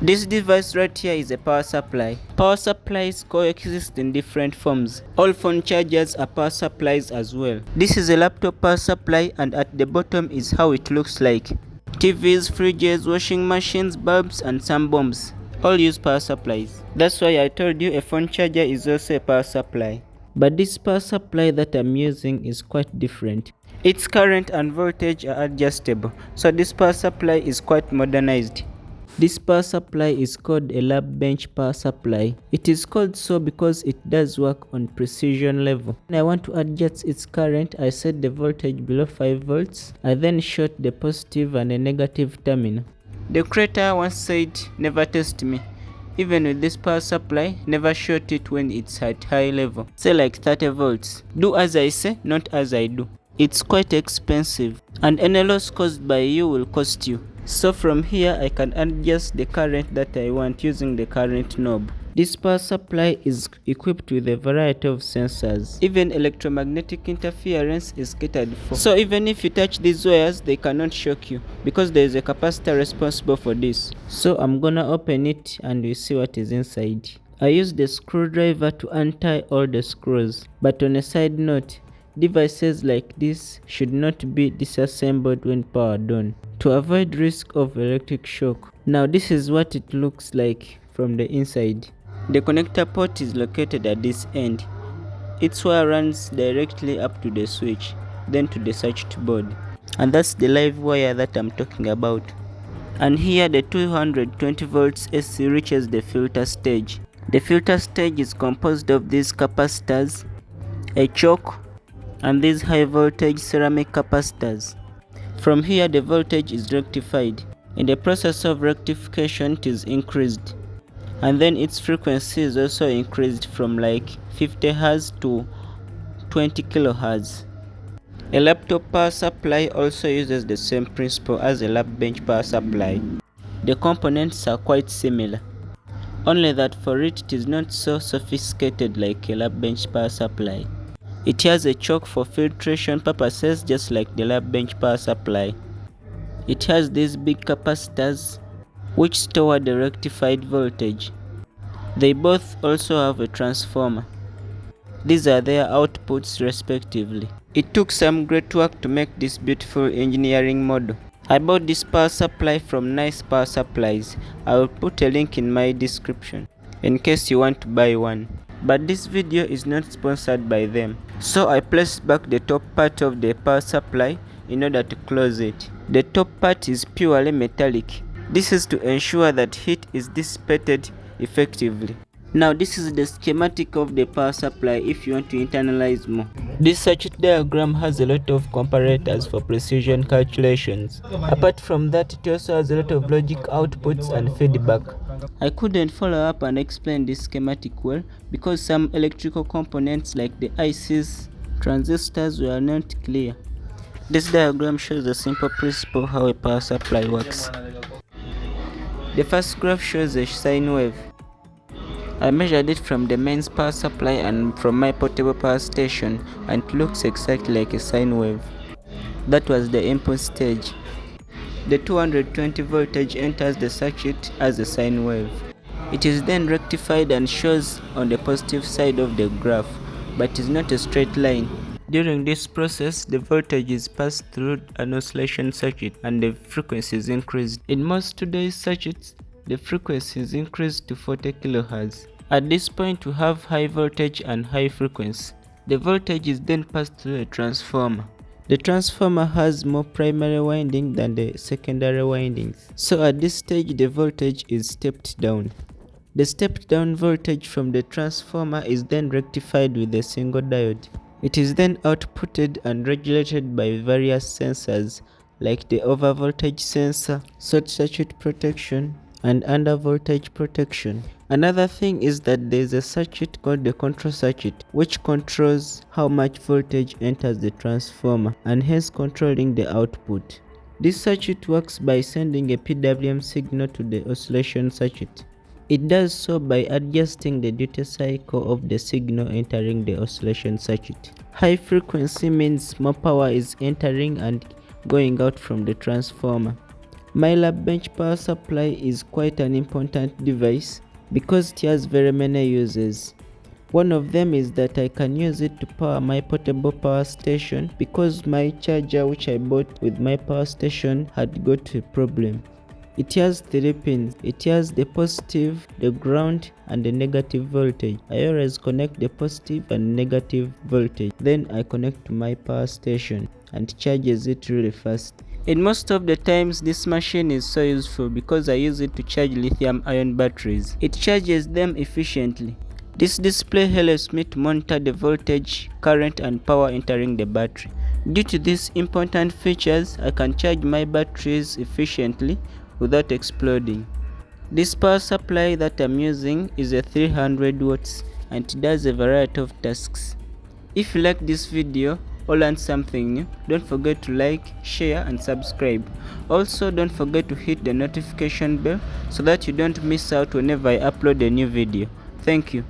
This device right here is a power supply. Power supplies coexist in different forms. All phone chargers are power supplies as well. This is a laptop power supply, and at the bottom is how it looks like. TVs, fridges, washing machines, bulbs and some bombs all use power supplies. That's why I told you a phone charger is also a power supply. But this power supply that I'm using is quite different. Its current and voltage are adjustable, so this power supply is quite modernized. This power supply is called a lab bench power supply. It is called so because it does work on precision level. When I want to adjust its current, I set the voltage below 5 volts. I then short the positive and the negative terminal. The creator once said, never test me. Even with this power supply, never short it when it's at high level. Say like 30 volts. Do as I say, not as I do. It's quite expensive, and any loss caused by you will cost you. So from here I can adjust the current that I want using the current knob. This power supply is equipped with a variety of sensors. Even electromagnetic interference is catered for. So even if you touch these wires, they cannot shock you because there is a capacitor responsible for this. So I'm gonna open it and we see what is inside. I use the screwdriver to untie all the screws. But on a side note, devices like this should not be disassembled when powered on to avoid risk of electric shock. Now this is what it looks like from the inside. The connector port is located at this end. Its wire runs directly up to the switch, then to the circuit board. And that's the live wire that I'm talking about. And here the 220 volts AC reaches the filter stage. The filter stage is composed of these capacitors, a choke, and these high voltage ceramic capacitors. From here the voltage is rectified. In the process of rectification it is increased, and then its frequency is also increased from like 50 Hz to 20 kHz. A laptop power supply also uses the same principle as a lab bench power supply. The components are quite similar, only that for it is not so sophisticated like a lab bench power supply. It has a choke for filtration purposes just like the lab bench power supply. It has these big capacitors which store the rectified voltage. They both also have a transformer. These are their outputs respectively. It took some great work to make this beautiful engineering model. I bought this power supply from Nice Power Supplies. I will put a link in my description in case you want to buy one. But this video is not sponsored by them. So I placed back the top part of the power supply in order to close it. The top part is purely metallic. This is to ensure that heat is dissipated effectively. Now this is the schematic of the power supply if you want to internalize more. This circuit diagram has a lot of comparators for precision calculations. Apart from that, it also has a lot of logic outputs and feedback. I couldn't follow up and explain this schematic well because some electrical components like the ICs, transistors were not clear. This diagram shows a simple principle how a power supply works. The first graph shows a sine wave. I measured it from the mains power supply and from my portable power station, and it looks exactly like a sine wave. That was the input stage. The 220 voltage enters the circuit as a sine wave. It is then rectified and shows on the positive side of the graph, but is not a straight line. During this process, the voltage is passed through an oscillation circuit and the frequency is increased. In most today's circuits, the frequency is increased to 40 kHz. At this point we have high voltage and high frequency. The voltage is then passed through a transformer. The transformer has more primary winding than the secondary windings. So at this stage the voltage is stepped down. The stepped down voltage from the transformer is then rectified with a single diode. It is then outputted and regulated by various sensors like the overvoltage sensor, short circuit protection, and under voltage protection. Another thing is that there is a circuit called the control circuit which controls how much voltage enters the transformer and hence controlling the output. This circuit works by sending a PWM signal to the oscillation circuit. It does so by adjusting the duty cycle of the signal entering the oscillation circuit. High frequency means more power is entering and going out from the transformer. My lab bench power supply is quite an important device because it has very many uses. One of them is that I can use it to power my portable power station because my charger which I bought with my power station had got a problem. It has 3 pins. It has the positive, the ground and the negative voltage. I always connect the positive and negative voltage. Then I connect to my power station and charges it really fast. And most of the times this machine is so useful because I use it to charge lithium ion batteries. It charges them efficiently. This display helps me to monitor the voltage, current and power entering the battery. Due to these important features, I can charge my batteries efficiently without exploding. This power supply that I'm using is a 300 watts and it does a variety of tasks. If you like this video or learned something new, don't forget to like, share and subscribe. Also don't forget to hit the notification bell so that you don't miss out whenever I upload a new video. Thank you.